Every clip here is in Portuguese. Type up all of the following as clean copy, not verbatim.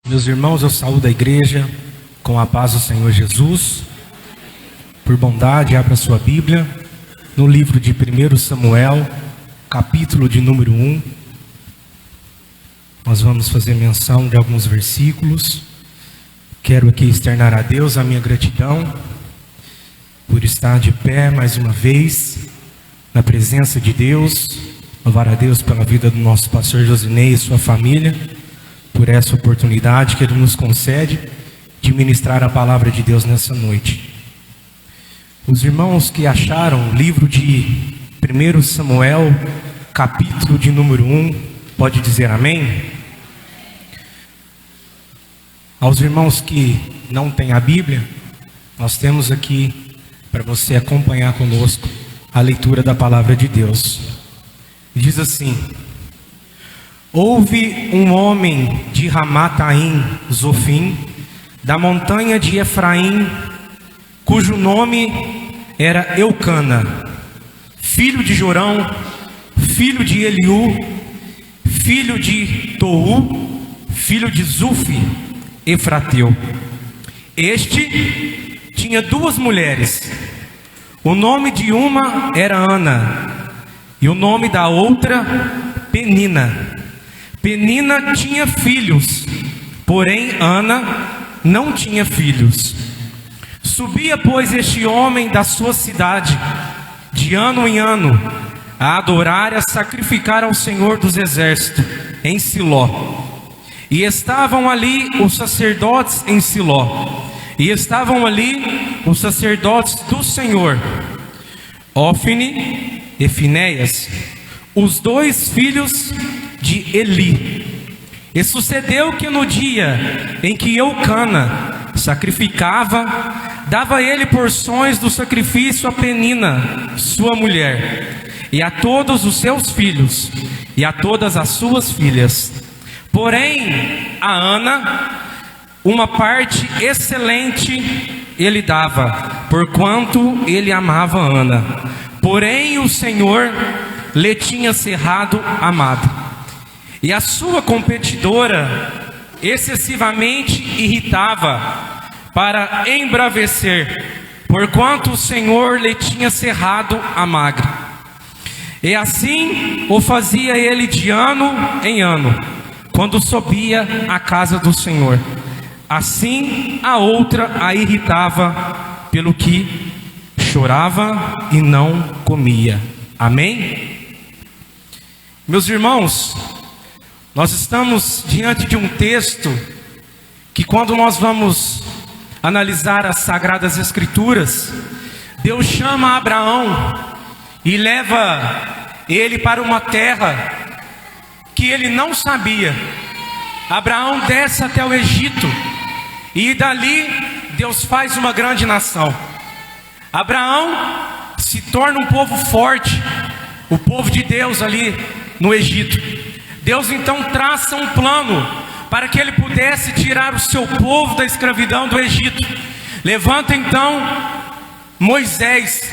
Meus irmãos, eu saúdo a igreja com a paz do Senhor Jesus. Por bondade, abra sua Bíblia no livro de 1 Samuel, capítulo de número 1. Nós vamos fazer menção de alguns versículos. Quero aqui externar a Deus a minha gratidão por estar de pé mais uma vez na presença de Deus. Louvar a Deus pela vida do nosso pastor Josinei e sua família, por essa oportunidade que Ele nos concede de ministrar a palavra de Deus nessa noite. Os irmãos que acharam o livro de 1 Samuel, capítulo de número 1, pode dizer amém? Aos irmãos que não têm a Bíblia, nós temos aqui para você acompanhar conosco a leitura da palavra de Deus. Diz assim: Houve um homem de Ramataim Zofim, da montanha de Efraim, cujo nome era Eucana, filho de Jorão, filho de Eliú, filho de Tou, filho de Zufi, Efrateu. Este tinha duas mulheres. O nome de uma era Ana, e o nome da outra Penina. Penina tinha filhos, porém Ana não tinha filhos. Subia, pois, este homem da sua cidade, de ano em ano, a adorar e a sacrificar ao Senhor dos Exércitos, em Siló. E estavam ali os sacerdotes em Siló, e estavam ali os sacerdotes do Senhor, Ofne e Finéias, os dois filhos de Eli. E sucedeu que no dia em que Eucana sacrificava, dava ele porções do sacrifício a Penina, sua mulher, e a todos os seus filhos, e a todas as suas filhas. Porém, a Ana, uma parte excelente ele dava, porquanto ele amava Ana. Porém, o Senhor lhe tinha cerrado a madre. E a sua competidora excessivamente irritava para embravecer, porquanto o Senhor lhe tinha cerrado a madre. E assim o fazia ele de ano em ano, quando subia à casa do Senhor. Assim a outra a irritava, pelo que chorava e não comia. Amém? Meus irmãos, nós estamos diante de um texto que, quando nós vamos analisar as Sagradas Escrituras, Deus chama Abraão e leva ele para uma terra que ele não sabia. Abraão desce até o Egito e dali Deus faz uma grande nação. Abraão se torna um povo forte, o povo de Deus ali no Egito. Deus então traça um plano para que ele pudesse tirar o seu povo da escravidão do Egito. Levanta então Moisés.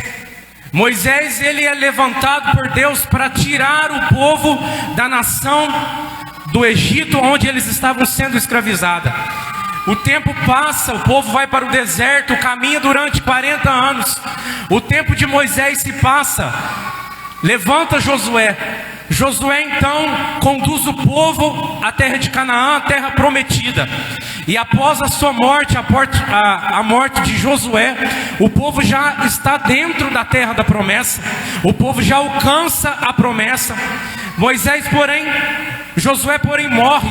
Moisés, ele é levantado por Deus para tirar o povo da nação do Egito, onde eles estavam sendo escravizados. O tempo passa, o povo vai para o deserto, caminha durante 40 anos. O tempo de Moisés se passa. Levanta Josué. Josué então conduz o povo à terra de Canaã, a terra prometida. E após a sua morte, a morte de Josué, o povo já está dentro da terra da promessa. O povo já alcança a promessa. Josué porém morre.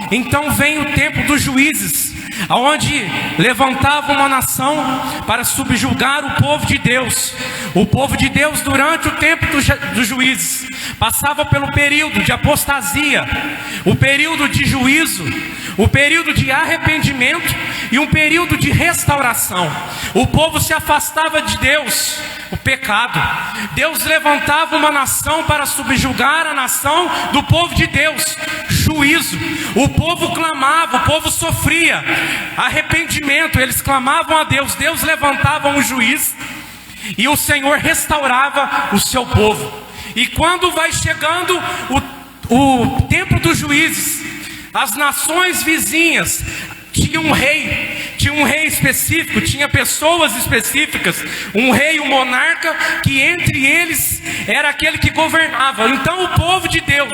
Então vem o tempo dos juízes, onde levantava uma nação para subjugar o povo de Deus. O povo de Deus, durante o tempo dos juízes, passava pelo período de apostasia, o período de juízo, o período de arrependimento e um período de restauração. O povo se afastava de Deus, o pecado. Deus levantava uma nação para subjugar a nação do povo de Deus, juízo. O povo clamava, o povo sofria arrependimento, eles clamavam a Deus. Deus levantava um juiz e o Senhor restaurava o seu povo. E quando vai chegando o tempo dos juízes, As nações vizinhas tinham um rei específico, tinha pessoas específicas, um rei, um monarca, que entre eles era aquele que governava. Então o povo de Deus,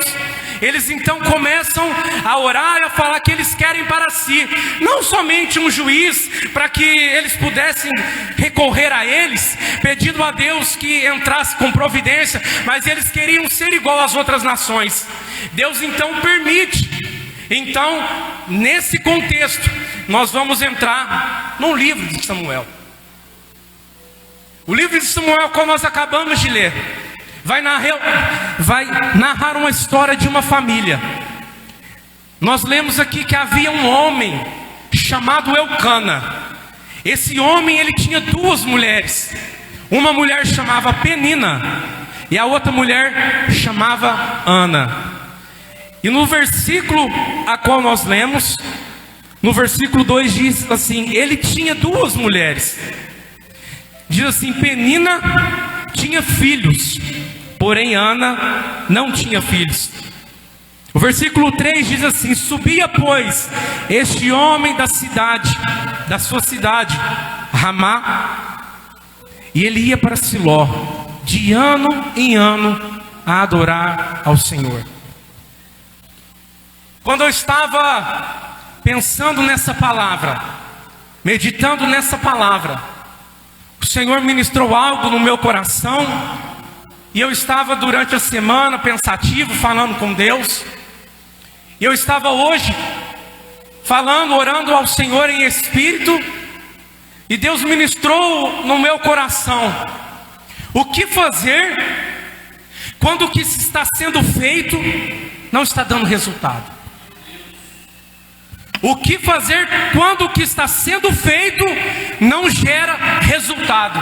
eles então começam a orar e a falar que eles querem para si, não somente um juiz, para que eles pudessem recorrer a eles, pedindo a Deus que entrasse com providência, mas eles queriam ser igual às outras nações. Deus então permite. Então, nesse contexto, nós vamos entrar no livro de Samuel. O livro de Samuel, como nós acabamos de ler, vai narrar uma história de uma família. Nós lemos aqui que havia um homem chamado Eucana. Esse homem, ele tinha duas mulheres. Uma mulher chamava Penina e a outra mulher chamava Ana. E no versículo a qual nós lemos, no versículo 2 diz assim: ele tinha duas mulheres. Diz assim: Penina tinha filhos, porém Ana não tinha filhos. O versículo 3 diz assim: subia, pois, este homem da sua cidade, Ramá, e ele ia para Siló, de ano em ano, a adorar ao Senhor. Quando eu estava pensando nessa palavra, meditando nessa palavra, o Senhor ministrou algo no meu coração, e eu estava durante a semana pensativo, falando com Deus, e eu estava hoje falando, orando ao Senhor em espírito, e Deus ministrou no meu coração: o que fazer quando o que está sendo feito não está dando resultado? O que fazer quando o que está sendo feito não gera resultado?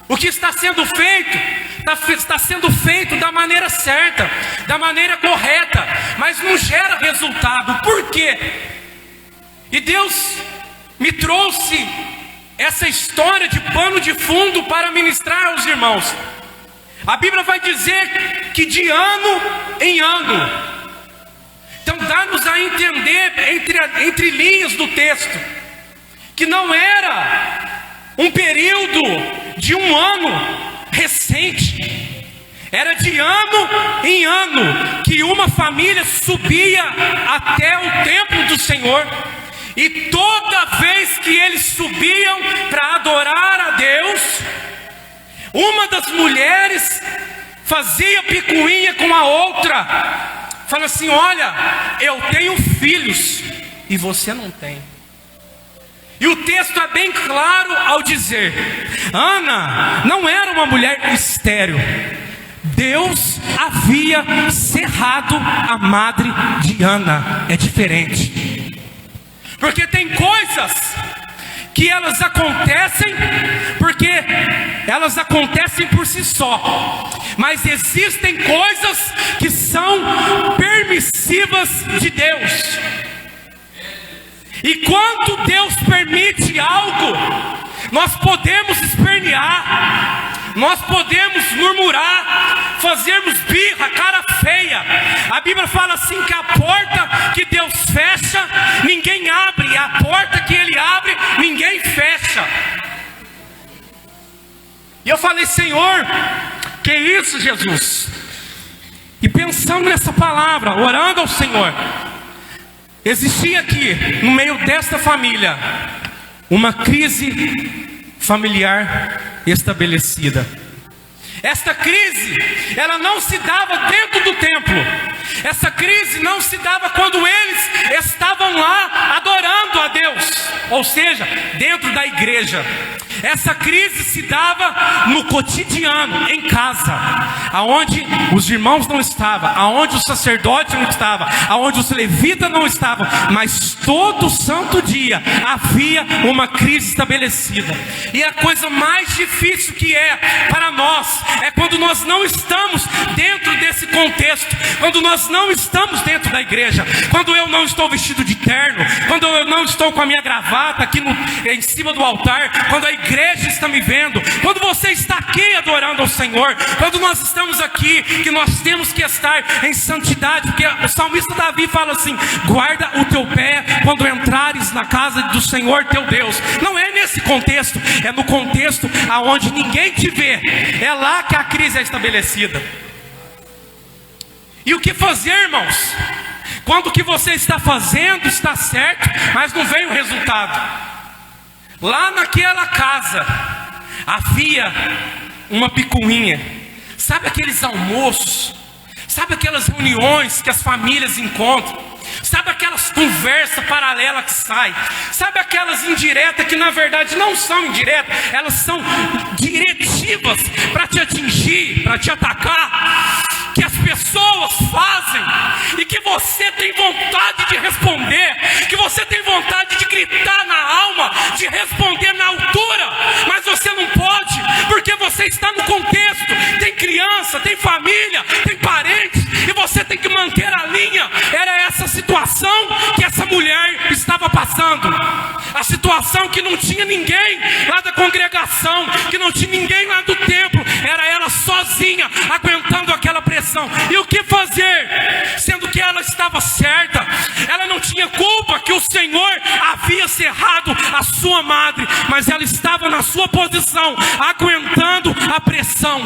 O que está sendo feito, está sendo feito da maneira certa, da maneira correta, mas não gera resultado. Por quê? E Deus me trouxe essa história de pano de fundo para ministrar aos irmãos. A Bíblia vai dizer que de ano em ano. Então dá-nos a entender entre linhas do texto, que não era um período de um ano recente, era de ano em ano que uma família subia até o templo do Senhor, e toda vez que eles subiam para adorar a Deus, uma das mulheres fazia picuinha com a outra, fala assim: olha, eu tenho filhos e você não tem. E o texto é bem claro ao dizer: Ana não era uma mulher estéril. Deus havia cerrado a madre de Ana. É diferente, porque tem coisas que elas acontecem porque elas acontecem por si só, mas existem coisas que são permissivas de Deus. E quando Deus permite algo, nós podemos espernear, nós podemos murmurar, fazermos birra, cara feia. A Bíblia fala assim que a porta que Deus fecha, ninguém abre, e a porta que Ele abre, ninguém fecha. E eu falei: Senhor, que isso, Jesus? E pensando nessa palavra, orando ao Senhor, existia aqui, no meio desta família, uma crise familiar estabelecida. Esta crise, ela não se dava dentro do templo. Essa crise não se dava quando eles estavam lá adorando a Deus, ou seja, dentro da igreja. Essa crise se dava no cotidiano, em casa, aonde os irmãos não estavam, aonde o sacerdote não estava, aonde os levitas não estavam, mas todo santo dia havia uma crise estabelecida. E a coisa mais difícil que é para nós é quando nós não estamos dentro desse contexto, quando nós não estamos dentro da igreja, quando eu não estou vestido de terno, quando eu não estou com a minha gravata, candidata aqui em cima do altar, quando a igreja está me vendo, quando você está aqui adorando ao Senhor, quando nós estamos aqui, que nós temos que estar em santidade, porque o salmista Davi fala assim: guarda o teu pé quando entrares na casa do Senhor teu Deus. Não é nesse contexto, é no contexto aonde ninguém te vê, é lá que a crise é estabelecida. E o que fazer, irmãos? Quando o que você está fazendo está certo, mas não vem o resultado. Lá naquela casa havia uma picuinha. Sabe aqueles almoços? Sabe aquelas reuniões que as famílias encontram? Sabe aquelas conversas paralelas que saem? Sabe aquelas indiretas que na verdade não são indiretas, elas são diretivas para te atingir, para te atacar, que as pessoas fazem e que você tem vontade de responder, que você tem vontade de gritar na alma, de responder na altura, mas você não pode, porque você está no contexto, tem criança, tem família, tem parentes, e você tem que manter a linha. Era essa situação que essa mulher estava passando, a situação que não tinha ninguém lá da congregação, que não tinha ninguém lá do templo, era ela sozinha aguentando aquela pressão. E o que fazer? Sendo que ela estava certa, ela não tinha culpa que o Senhor havia cerrado a sua madre, mas ela estava na sua posição, aguentando a pressão.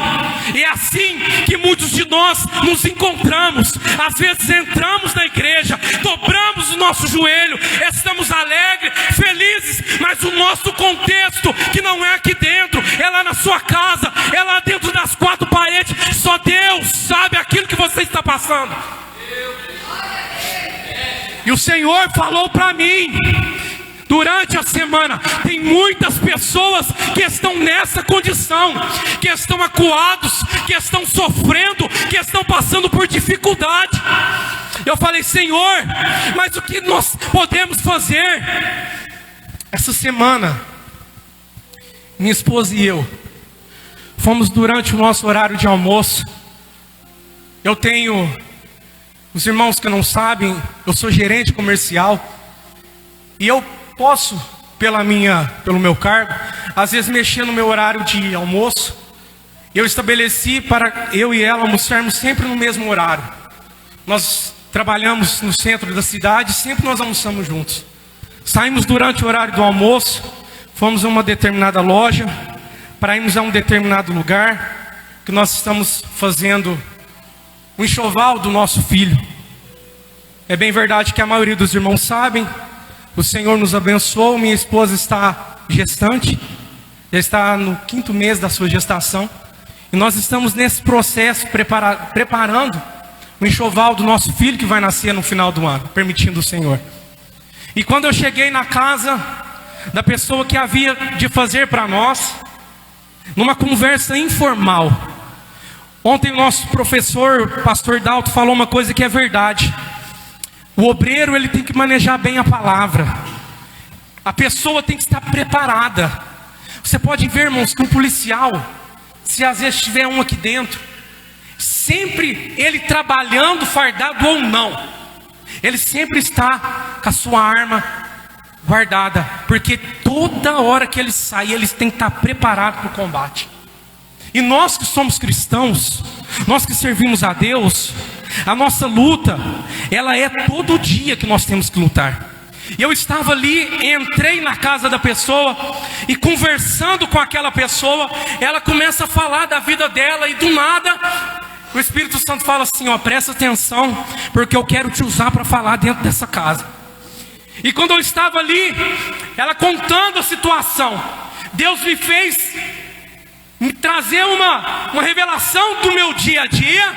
E é assim que muitos de nós nos encontramos. Às vezes entramos na igreja, dobramos o nosso joelho, estamos alegres, felizes, mas o nosso contexto, que não é aqui dentro, é lá na sua casa, é lá dentro das quatro paredes. Só Deus sabe aquilo que você está passando. E o Senhor falou para mim durante a semana: tem muitas pessoas que estão nessa condição, que estão acuados, que estão sofrendo, que estão passando por dificuldade. Eu falei: Senhor, mas o que nós podemos fazer? Essa semana, minha esposa e eu fomos durante o nosso horário de almoço. Eu tenho, os irmãos que não sabem, eu sou gerente comercial, e eu posso, pelo meu cargo, às vezes mexer no meu horário de almoço. Eu estabeleci para eu e ela almoçarmos sempre no mesmo horário. Nós trabalhamos no centro da cidade, sempre nós almoçamos juntos. Saímos durante o horário do almoço, fomos a uma determinada loja, para irmos a um determinado lugar, que nós estamos fazendo o enxoval do nosso filho. É bem verdade que a maioria dos irmãos sabem, o Senhor nos abençoou, minha esposa está gestante, já está no 5º mês da sua gestação, e nós estamos nesse processo preparando o enxoval do nosso filho, que vai nascer no final do ano, permitindo o Senhor. E quando eu cheguei na casa da pessoa que havia de fazer para nós, numa conversa informal, ontem o nosso professor, pastor Dalto, falou uma coisa que é verdade: o obreiro, ele tem que manejar bem a palavra, a pessoa tem que estar preparada. Você pode ver, irmãos, que um policial, se às vezes tiver um aqui dentro, sempre ele trabalhando, fardado ou não, ele sempre está com a sua arma guardada, porque toda hora que ele sai, eles têm que estar preparados para o combate. E nós que somos cristãos, nós que servimos a Deus, a nossa luta, ela é todo dia que nós temos que lutar. E eu estava ali, entrei na casa da pessoa, e conversando com aquela pessoa, ela começa a falar da vida dela, e do nada o Espírito Santo fala assim: ó, presta atenção, porque eu quero te usar para falar dentro dessa casa. E quando eu estava ali, ela contando a situação, Deus me fez me trazer uma revelação do meu dia a dia,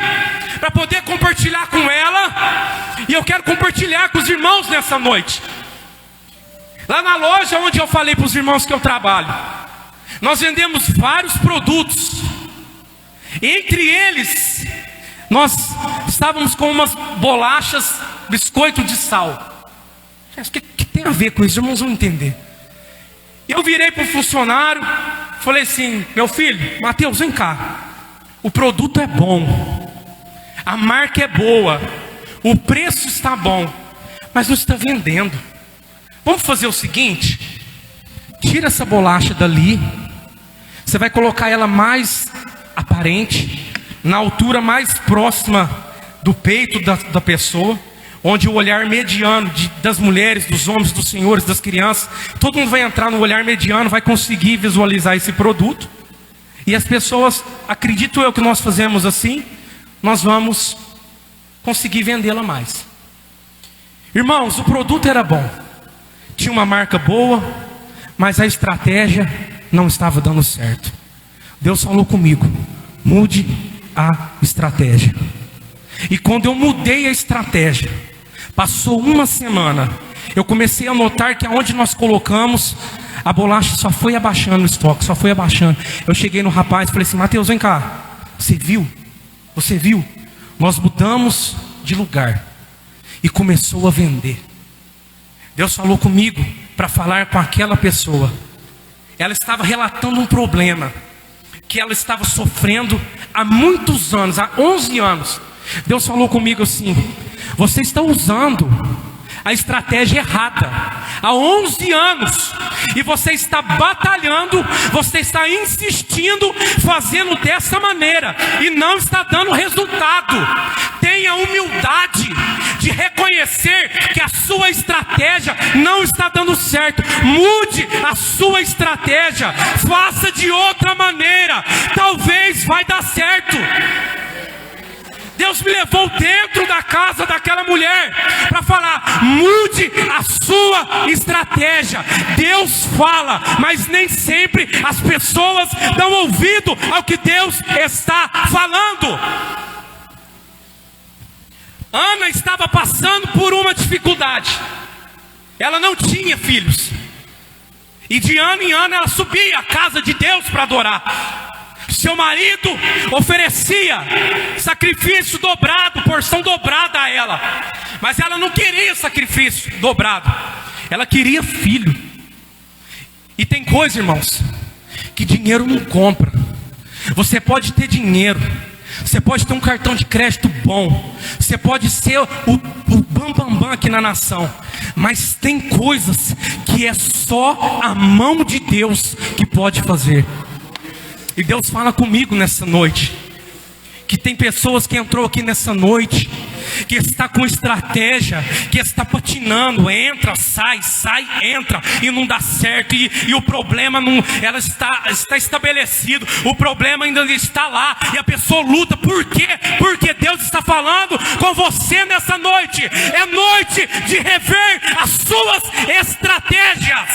para poder compartilhar com ela. E eu quero compartilhar com os irmãos nessa noite. Lá na loja onde eu falei para os irmãos que eu trabalho, nós vendemos vários produtos. Entre eles, nós estávamos com umas bolachas, biscoito de sal. O que tem a ver com isso? Os irmãos vão entender. Eu virei para o funcionário, falei assim: meu filho, Mateus, vem cá. O produto é bom, a marca é boa, o preço está bom, mas não está vendendo. Vamos fazer o seguinte: tira essa bolacha dali. Você vai colocar ela mais aparente, na altura mais próxima do peito da pessoa, onde o olhar mediano das mulheres, dos homens, dos senhores, das crianças, todo mundo vai entrar no olhar mediano, vai conseguir visualizar esse produto. E as pessoas, acredito eu que nós fazemos assim, nós vamos conseguir vendê-la mais. Irmãos, o produto era bom, tinha uma marca boa, mas a estratégia não estava dando certo. Deus falou comigo: mude a estratégia. E quando eu mudei a estratégia, passou uma semana, eu comecei a notar que aonde nós colocamos, a bolacha só foi abaixando o estoque, só foi abaixando. Eu cheguei no rapaz e falei assim: Mateus, vem cá, você viu? Você viu? Nós mudamos de lugar e começou a vender. Deus falou comigo para falar com aquela pessoa. Ela estava relatando um problema que ela estava sofrendo há muitos anos, há 11 anos. Deus falou comigo assim: você está usando a estratégia errada há 11 anos, e você está batalhando, você está insistindo, fazendo dessa maneira, e não está dando resultado. Tenha humildade de reconhecer que a sua estratégia não está dando certo. Mude a sua estratégia, faça de outra maneira, talvez vai dar certo. Deus me levou dentro da casa daquela mulher para falar: mude a sua estratégia. Deus fala, mas nem sempre as pessoas dão ouvido ao que Deus está falando. Ana estava passando por uma dificuldade. Ela não tinha filhos, e de ano em ano ela subia à casa de Deus para adorar. Seu marido oferecia sacrifício dobrado, porção dobrada a ela, mas ela não queria sacrifício dobrado, ela queria filho. E tem coisa, irmãos, que dinheiro não compra. Você pode ter dinheiro, você pode ter um cartão de crédito bom, você pode ser o bambambam aqui na nação, mas tem coisas que é só a mão de Deus que pode fazer. E Deus fala comigo nessa noite, que tem pessoas que entrou aqui nessa noite, que está com estratégia, que está patinando, entra, sai, entra, e não dá certo, e o problema não, ela está estabelecido, o problema ainda está lá, e a pessoa luta. Por quê? Porque Deus está falando com você nessa noite. É noite de rever as suas estratégias.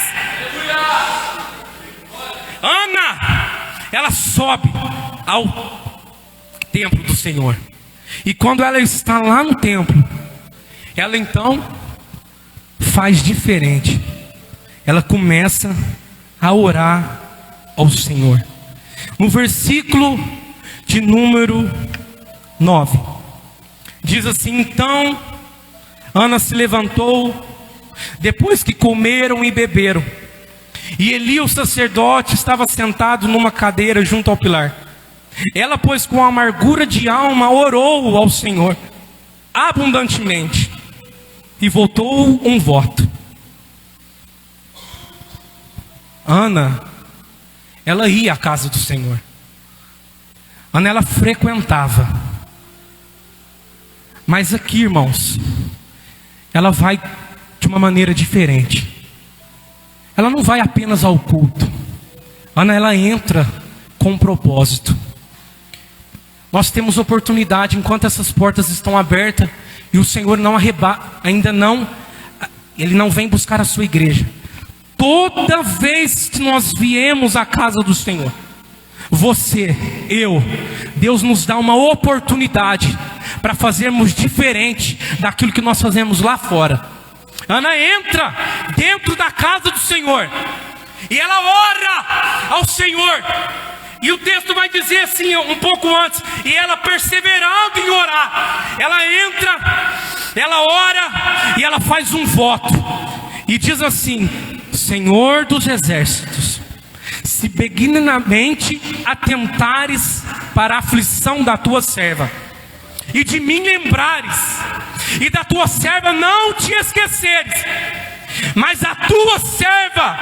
Ana, ela sobe ao templo do Senhor, e quando ela está lá no templo, ela então faz diferente. Ela começa a orar ao Senhor. No versículo de número 9, diz assim: então Ana se levantou, depois que comeram e beberam, e Eli, o sacerdote, estava sentado numa cadeira junto ao pilar. Ela, pois, com amargura de alma, orou ao Senhor abundantemente, e voltou um voto. Ana, ela ia à casa do Senhor. Ana, ela frequentava. Mas aqui, irmãos, ela vai de uma maneira diferente. Ela não vai apenas ao culto. Ana, ela entra com um propósito. Nós temos oportunidade, enquanto essas portas estão abertas, e o Senhor não ainda não, Ele não vem buscar a sua igreja. Toda vez que nós viemos à casa do Senhor, você, eu, Deus nos dá uma oportunidade para fazermos diferente daquilo que nós fazemos lá fora. Ana entra dentro da casa do Senhor, e ela ora ao Senhor. E o texto vai dizer assim, um pouco antes: e ela, perseverando em orar, ela entra, ela ora, e ela faz um voto, e diz assim: Senhor dos exércitos, se benignamente atentares para a aflição da tua serva, e de mim lembrares, e da tua serva não te esqueceres, mas a tua serva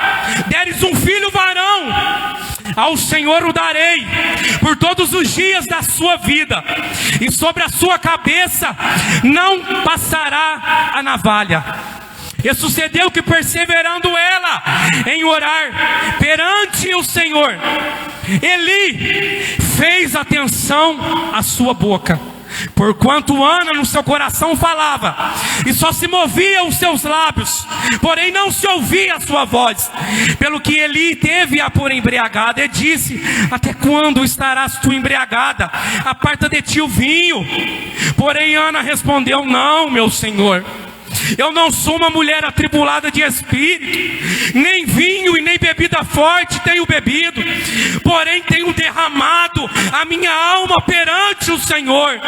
deres um filho varão, ao Senhor o darei por todos os dias da sua vida, e sobre a sua cabeça não passará a navalha. E sucedeu que, perseverando ela em orar perante o Senhor, Eli fez atenção à sua boca, porquanto Ana no seu coração falava, e só se movia os seus lábios, porém não se ouvia a sua voz. Pelo que Eli teve-a por embriagada, e disse: até quando estarás tu embriagada? Aparta de ti o vinho. Porém Ana respondeu: não, meu senhor, eu não sou uma mulher atribulada de espírito, nem vinho e nem bebida forte tenho bebido, porém tenho derramado a minha alma perante o Senhor.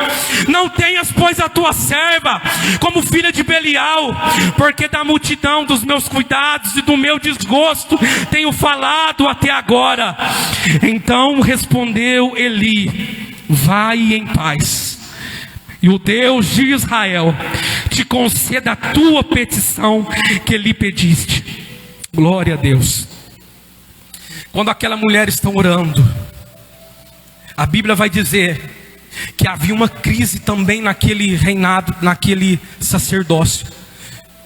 Não tenhas, pois, a tua serva como filha de Belial, porque da multidão dos meus cuidados e do meu desgosto tenho falado até agora. Então respondeu Eli: vai em paz, e o Deus de Israel te conceda a tua petição que lhe pediste. Glória a Deus. Quando aquela mulher está orando, a Bíblia vai dizer que havia uma crise também naquele reinado, naquele sacerdócio.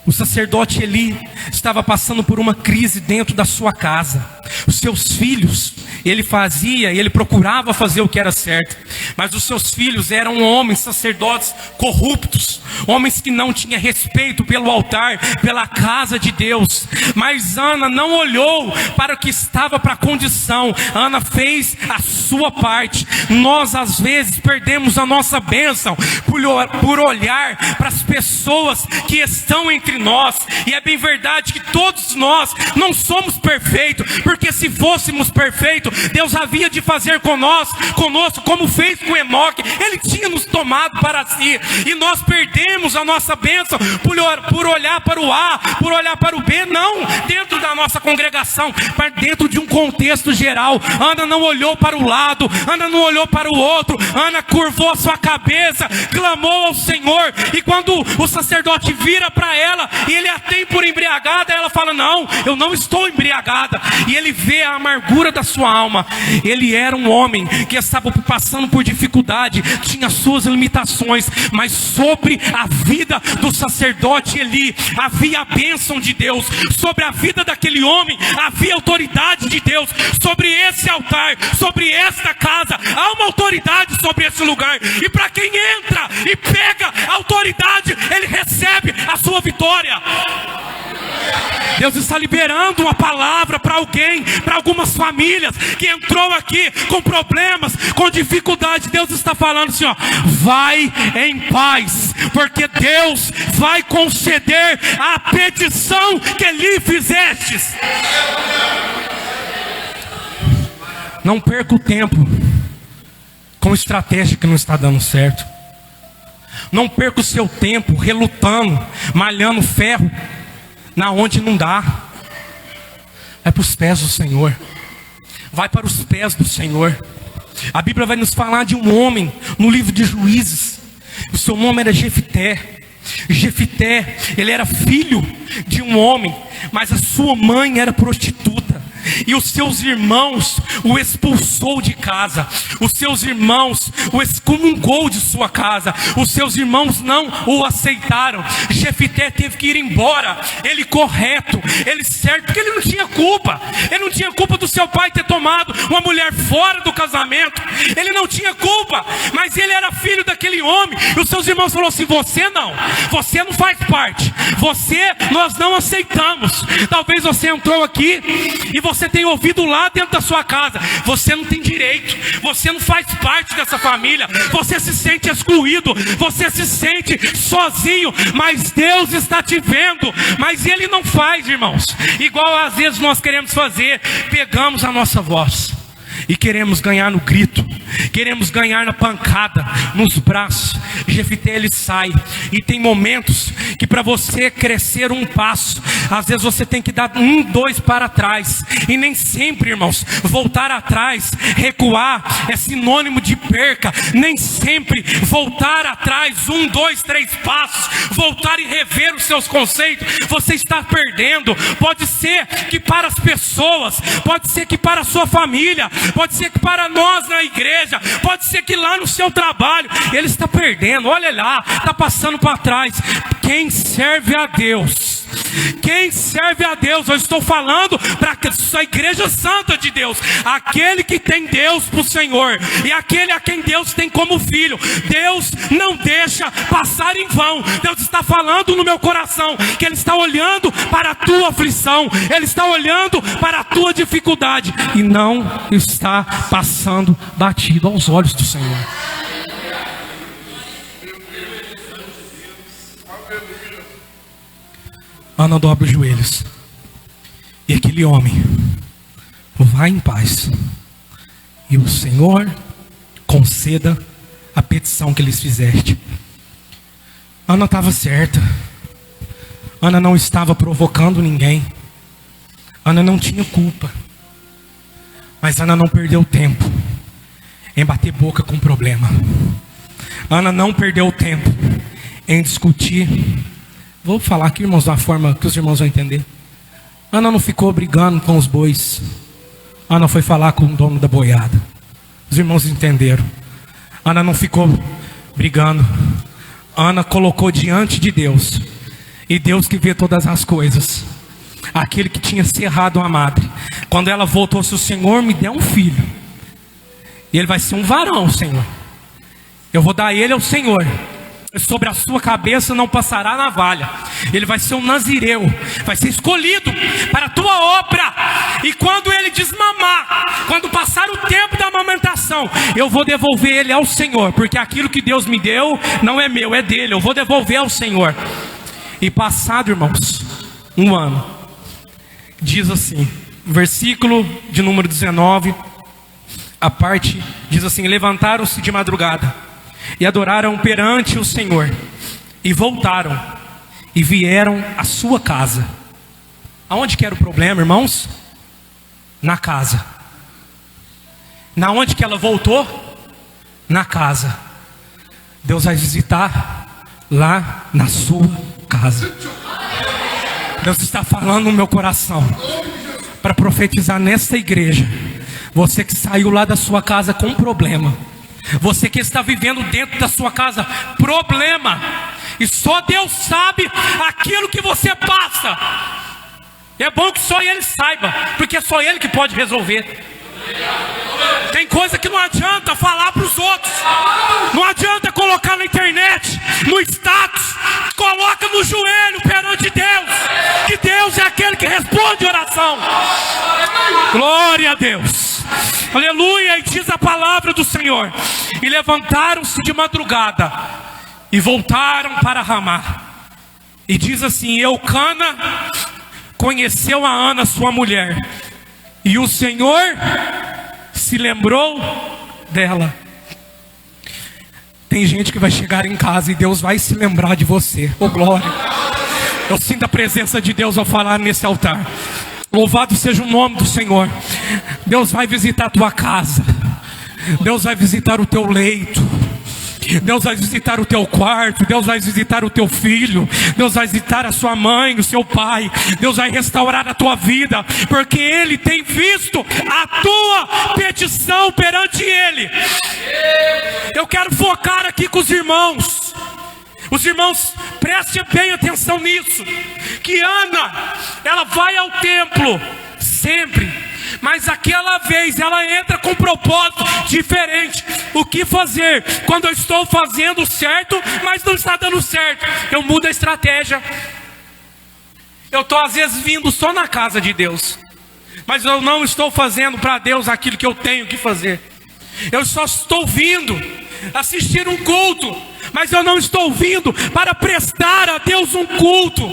O sacerdote Eli estava passando por uma crise dentro da sua casa. Os seus filhos, ele procurava fazer o que era certo, mas os seus filhos eram homens, sacerdotes corruptos, homens que não tinham respeito pelo altar, pela casa de Deus. Mas Ana não olhou para o que estava para a condição. Ana fez a sua parte. Nós às vezes perdemos a nossa bênção por olhar para as pessoas que estão entre nós. E é bem verdade que todos nós não somos perfeitos, porque se fôssemos perfeitos, Deus havia de fazer conosco como fez com Enoque. Ele tinha nos tomado para si, e nós perdemos a nossa bênção por olhar para o A, por olhar para o B. Não dentro da nossa congregação, mas dentro de um contexto geral. Ana não olhou para o lado, Ana não olhou para o outro. Ana curvou a sua cabeça, clamou ao Senhor, e quando o sacerdote vira para ela e ele a tem por embriagada, ela fala: não, eu não estou embriagada. E ele vê a amargura da sua alma. Ele era um homem que estava passando por dificuldade, tinha suas limitações, mas sobre a vida do sacerdote Eli havia a bênção de Deus. Sobre a vida daquele homem havia a autoridade de Deus. Sobre esse altar, sobre esta casa, há uma autoridade sobre esse lugar, e para quem entra e pega a autoridade, ele recebe a sua vitória. Deus está liberando uma palavra para alguém, para algumas famílias que entrou aqui com problemas, com dificuldade. Deus está falando assim, ó: vai em paz, porque Deus vai conceder a petição que lhe fizestes. Não perca o tempo com estratégia que não está dando certo. Não perca o seu tempo relutando, malhando ferro na onde não dá. Vai para os pés do Senhor. Vai para os pés do Senhor. A Bíblia vai nos falar de um homem no livro de Juízes. O seu nome era Jefté. Jefté, ele era filho de um homem, mas a sua mãe era prostituta. E os seus irmãos o expulsou de casa. Os seus irmãos o excomungou de sua casa. Os seus irmãos não o aceitaram. Jefté teve que ir embora. Ele correto, ele certo, porque ele não tinha culpa. Ele não tinha culpa do seu pai ter tomado uma mulher fora do casamento. Ele não tinha culpa, mas ele era filho daquele homem. E os seus irmãos falaram assim: você não faz parte. Nós não aceitamos. Talvez você entrou aqui e você tem ouvido lá dentro da sua casa: você não tem direito, você não faz parte dessa família, você se sente excluído, você se sente sozinho. Mas Deus está te vendo. Mas Ele não faz, irmãos, igual às vezes nós queremos fazer. Pegamos a nossa voz e queremos ganhar no grito, queremos ganhar na pancada, nos braços. Jefté, ele sai. E tem momentos que para você crescer um passo, Às vezes você tem que dar 1, 2 para trás. E nem sempre, irmãos, voltar atrás, recuar é sinônimo de perca. Nem sempre voltar atrás, 1, 2, 3 passos, voltar e rever os seus conceitos, você está perdendo. Pode ser que para as pessoas, pode ser que para a sua família, pode ser que para nós na igreja, pode ser que lá no seu trabalho, ele está perdendo. Olha lá, está passando para trás. Quem serve a Deus, quem serve a Deus, eu estou falando para a igreja santa de Deus, aquele que tem Deus por Senhor, e aquele a quem Deus tem como filho, Deus não deixa passar em vão. Deus está falando no meu coração, que Ele está olhando para a tua aflição, Ele está olhando para a tua dificuldade, e não está passando batido aos olhos do Senhor. Ana dobra os joelhos, e aquele homem vai em paz, e o Senhor conceda a petição que eles fizeste. Ana estava certa. Ana não estava provocando ninguém. Ana não tinha culpa. Mas Ana não perdeu tempo em bater boca com o problema. Ana não perdeu tempo em discutir. Vou falar aqui, irmãos, da forma que os irmãos vão entender. Ana não ficou brigando com os bois. Ana foi falar com o dono da boiada. Os irmãos entenderam. Ana não ficou brigando. Ana colocou diante de Deus. E Deus que vê todas as coisas, aquele que tinha cerrado a madre, quando ela voltou, se o Senhor me der um filho, e ele vai ser um varão, Senhor, eu vou dar ele ao Senhor. Sobre a sua cabeça não passará navalha. Ele vai ser um nazireu, vai ser escolhido para a tua obra. E quando ele desmamar, quando passar o tempo da amamentação, eu vou devolver ele ao Senhor, porque aquilo que Deus me deu não é meu, é dele. Eu vou devolver ao Senhor. E passado, irmãos, 1 ano, diz assim, versículo de número 19, a parte diz assim: levantaram-se de madrugada e adoraram perante o Senhor, e voltaram e vieram à sua casa. Aonde que era o problema, irmãos? Na casa. Na onde que ela voltou? Na casa. Deus vai visitar lá na sua casa. Deus está falando no meu coração para profetizar nesta igreja. Você que saiu lá da sua casa com problema, você que está vivendo dentro da sua casa problema, e só Deus sabe aquilo que você passa. É bom que só Ele saiba, porque é só Ele que pode resolver. Tem coisa que não adianta falar para os outros, não adianta colocar na internet, no status. Coloca no joelho perante Deus, que Deus é aquele que responde oração. Glória a Deus, aleluia. E diz a palavra do Senhor: e levantaram-se de madrugada e voltaram para Ramá. E diz assim: Eucana conheceu a Ana, sua mulher, e o Senhor se lembrou dela. Tem gente que vai chegar em casa e Deus vai se lembrar de você. Oh glória. Eu sinto a presença de Deus ao falar nesse altar. Louvado seja o nome do Senhor. Deus vai visitar a tua casa. Deus vai visitar o teu leito. Deus vai visitar o teu quarto. Deus vai visitar o teu filho. Deus vai visitar a sua mãe, o seu pai. Deus vai restaurar a tua vida, porque Ele tem visto a tua petição perante Ele. Eu quero focar aqui com os irmãos. Os irmãos, prestem bem atenção nisso. Que Ana, ela vai ao templo sempre, mas aquela vez ela entra com um propósito diferente. O que fazer quando eu estou fazendo certo, mas não está dando certo? Eu mudo a estratégia. Eu estou às vezes vindo só na casa de Deus, mas eu não estou fazendo para Deus aquilo que eu tenho que fazer. Eu só estou vindo assistir um culto, mas eu não estou vindo para prestar a Deus um culto.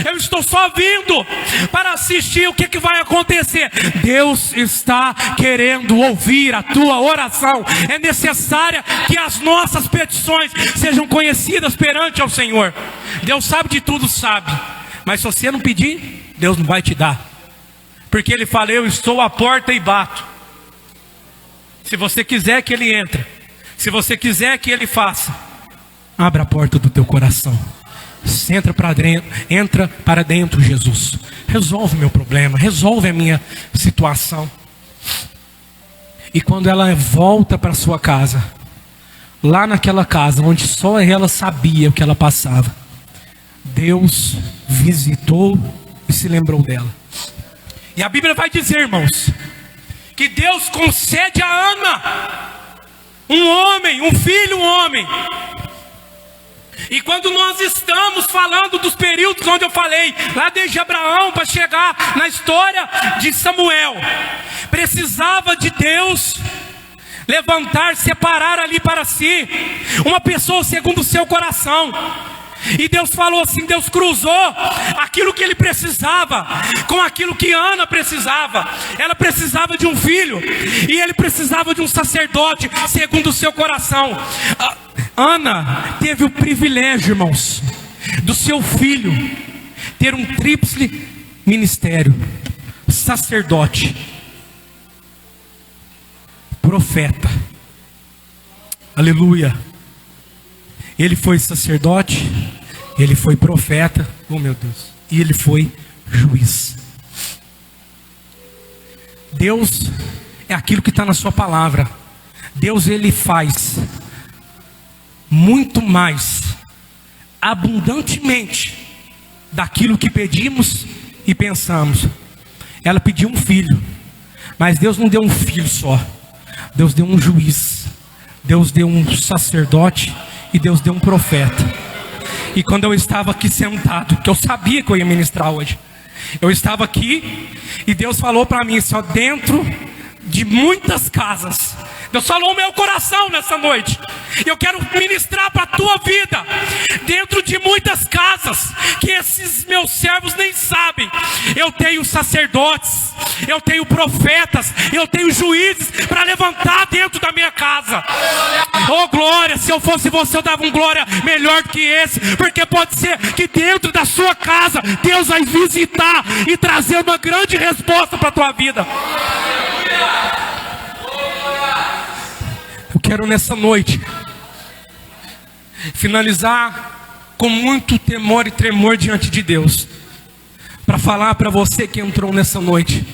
Eu estou só vindo para assistir o que vai acontecer. Deus está querendo ouvir a tua oração. É necessário que as nossas petições sejam conhecidas perante ao Senhor. Deus sabe de tudo, sabe, mas se você não pedir, Deus não vai te dar. Porque Ele fala, eu estou à porta e bato. Se você quiser que Ele entre, se você quiser que Ele faça, abra a porta do teu coração. Entra para dentro, Jesus. Resolve meu problema, resolve a minha situação. E quando ela volta para sua casa, lá naquela casa onde só ela sabia o que ela passava, Deus visitou e se lembrou dela. E a Bíblia vai dizer, irmãos, que Deus concede a Ana um filho homem. E quando nós estamos falando dos períodos onde eu falei, lá desde Abraão para chegar na história de Samuel, precisava de Deus levantar, separar ali para si uma pessoa segundo o seu coração. E Deus falou assim, Deus cruzou aquilo que ele precisava com aquilo que Ana precisava. Ela precisava de um filho e ele precisava de um sacerdote segundo o seu coração. Ana teve o privilégio, irmãos, do seu filho ter um tríplice ministério: sacerdote, profeta. Aleluia. Ele foi sacerdote, ele foi profeta, oh meu Deus, e ele foi juiz. Deus é aquilo que está na sua palavra. Deus, ele faz muito mais abundantemente daquilo que pedimos e pensamos. Ela pediu um filho, mas Deus não deu um filho só. Deus deu um juiz, Deus deu um sacerdote e Deus deu um profeta. E quando eu estava aqui sentado, que eu sabia que eu ia ministrar hoje, eu estava aqui e Deus falou para mim, só dentro de muitas casas, Deus falou o meu coração nessa noite. E eu quero ministrar para a tua vida, dentro de muitas casas, que esses meus servos nem sabem. Eu tenho sacerdotes, eu tenho profetas, eu tenho juízes para levantar dentro da minha casa. Oh glória, se eu fosse você eu dava um glória melhor do que esse. Porque pode ser que dentro da sua casa Deus vai visitar e trazer uma grande resposta para a tua vida. Eu quero nessa noite finalizar com muito temor e tremor diante de Deus, para falar para você que entrou nessa noite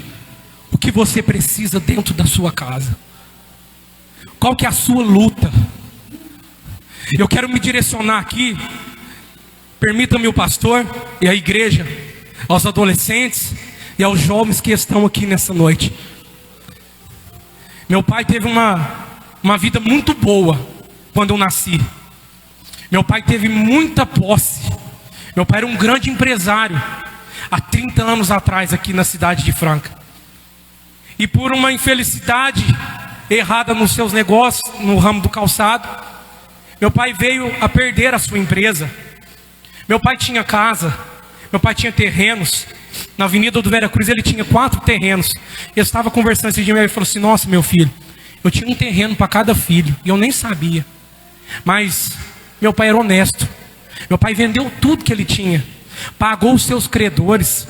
o que você precisa dentro da sua casa. Qual que é a sua luta? Eu quero me direcionar aqui, permita-me o pastor e a igreja, aos adolescentes e aos jovens que estão aqui nessa noite. Meu pai teve uma vida muito boa quando eu nasci. Meu pai teve muita posse. Meu pai era um grande empresário há 30 anos atrás aqui na cidade de Franca. E por uma infelicidade errada nos seus negócios, no ramo do calçado, meu pai veio a perder a sua empresa. Meu pai tinha casa, meu pai tinha terrenos. Na Avenida do Vera Cruz ele tinha 4 terrenos. Eu estava conversando esse dia e ele falou assim, nossa meu filho, eu tinha um terreno para cada filho, e eu nem sabia. Mas meu pai era honesto. Meu pai vendeu tudo que ele tinha, pagou os seus credores,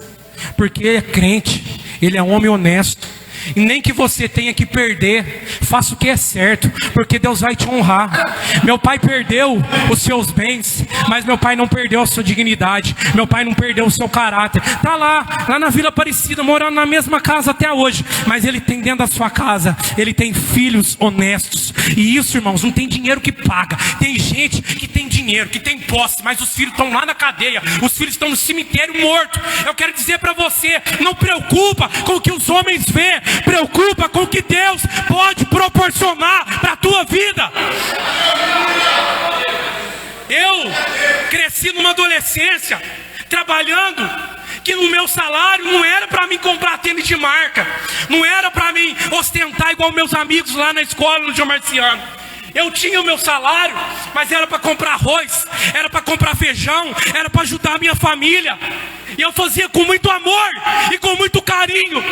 porque ele é crente, ele é homem honesto. E nem que você tenha que perder, faça o que é certo, porque Deus vai te honrar. Meu pai perdeu os seus bens, mas meu pai não perdeu a sua dignidade. Meu pai não perdeu o seu caráter. Está lá na Vila Aparecida, morando na mesma casa até hoje. Mas ele tem dentro da sua casa, ele tem filhos honestos. E isso, irmãos, não tem dinheiro que paga. Tem gente que tem dinheiro, que tem posse, mas os filhos estão lá na cadeia, os filhos estão no cemitério morto. Eu quero dizer para você, não preocupa com o que os homens vê, preocupa com o que Deus pode proporcionar para a tua vida. Eu cresci numa adolescência trabalhando, que no meu salário não era para mim comprar tênis de marca, não era para mim ostentar igual meus amigos lá na escola no João Marciano. Eu tinha o meu salário, mas era para comprar arroz, era para comprar feijão, era para ajudar a minha família. E eu fazia com muito amor e com muito carinho.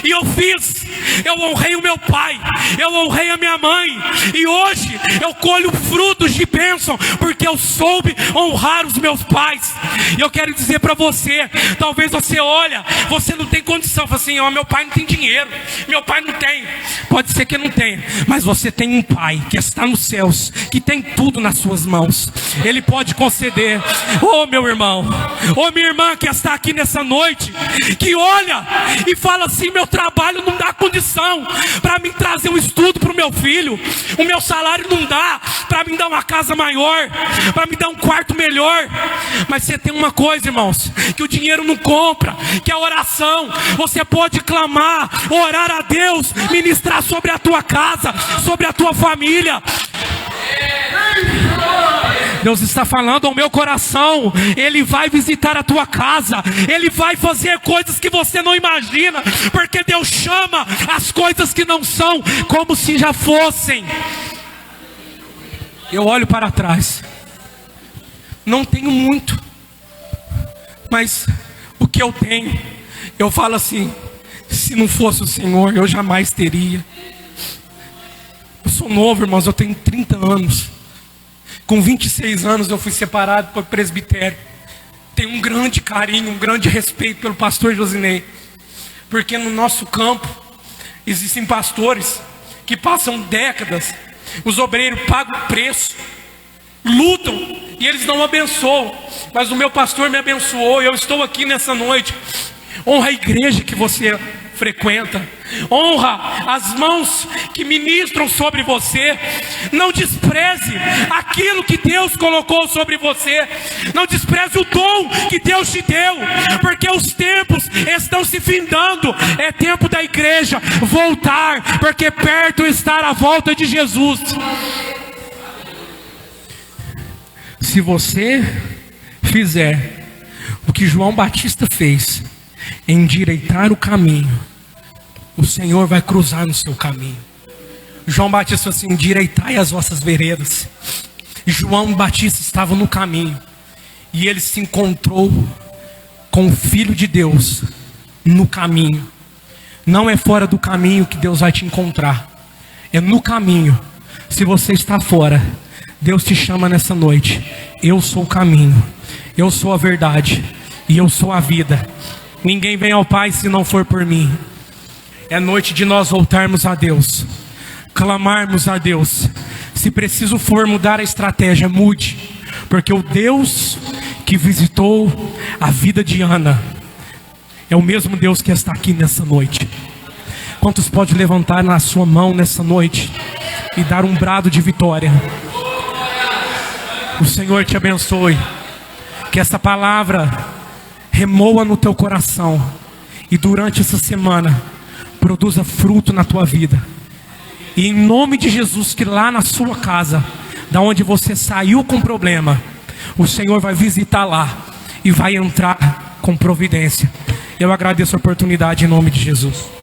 E eu fiz eu honrei o meu pai, eu honrei a minha mãe, e hoje eu colho frutos de bênção, porque eu soube honrar os meus pais. E eu quero dizer para você, talvez você olha, você não tem condição, fala assim, meu pai não tem dinheiro, meu pai não tem. Pode ser que não tenha, mas você tem um pai que está nos céus, que tem tudo nas suas mãos. Ele pode conceder. Oh, meu irmão, oh, minha irmã que está aqui nessa noite, que olha e fala assim, meu trabalho não dá condição para mim trazer um estudo para o meu filho, o meu salário não dá para me dar uma casa maior, para me dar um quarto melhor. Mas você tem uma coisa, irmãos, que o dinheiro não compra, que é a oração. Você pode clamar, orar a Deus, ministrar sobre a tua casa, sobre a tua família. Deus está falando ao meu coração, Ele vai visitar a tua casa, Ele vai fazer coisas que você não imagina, porque Deus chama as coisas que não são como se já fossem. Eu olho para trás, não tenho muito, mas o que eu tenho, eu falo assim, se não fosse o Senhor, eu jamais teria. Eu sou novo, irmãos, eu tenho 30 anos. Com 26 anos eu fui separado para o presbitério. Tenho um grande carinho, um grande respeito pelo pastor Josinei, porque no nosso campo existem pastores que passam décadas, os obreiros pagam preço, lutam e eles não abençoam, mas o meu pastor me abençoou. Eu estou aqui nessa noite. Honra a igreja que você frequenta, honra as mãos que ministram sobre você. Não despreze aquilo que Deus colocou sobre você, não despreze o dom que Deus te deu, porque os tempos estão se findando. É tempo da igreja voltar, porque perto está a volta de Jesus. Se você fizer o que João Batista fez, endireitar o caminho, o Senhor vai cruzar no seu caminho. João Batista falou assim, endireitai as vossas veredas. João Batista estava no caminho, e ele se encontrou com o Filho de Deus no caminho. Não é fora do caminho que Deus vai te encontrar, é no caminho. Se você está fora, Deus te chama nessa noite. Eu sou o caminho, eu sou a verdade, e eu sou a vida. Ninguém vem ao Pai se não for por mim. É noite de nós voltarmos a Deus, clamarmos a Deus. Se preciso for mudar a estratégia, mude, porque o Deus que visitou a vida de Ana é o mesmo Deus que está aqui nessa noite. Quantos pode levantar na sua mão nessa noite e dar um brado de vitória? O Senhor te abençoe, que essa palavra remoa no teu coração, e durante essa semana produza fruto na tua vida. E em nome de Jesus, que lá na sua casa, da onde você saiu com problema, o Senhor vai visitar lá e vai entrar com providência. Eu agradeço a oportunidade em nome de Jesus.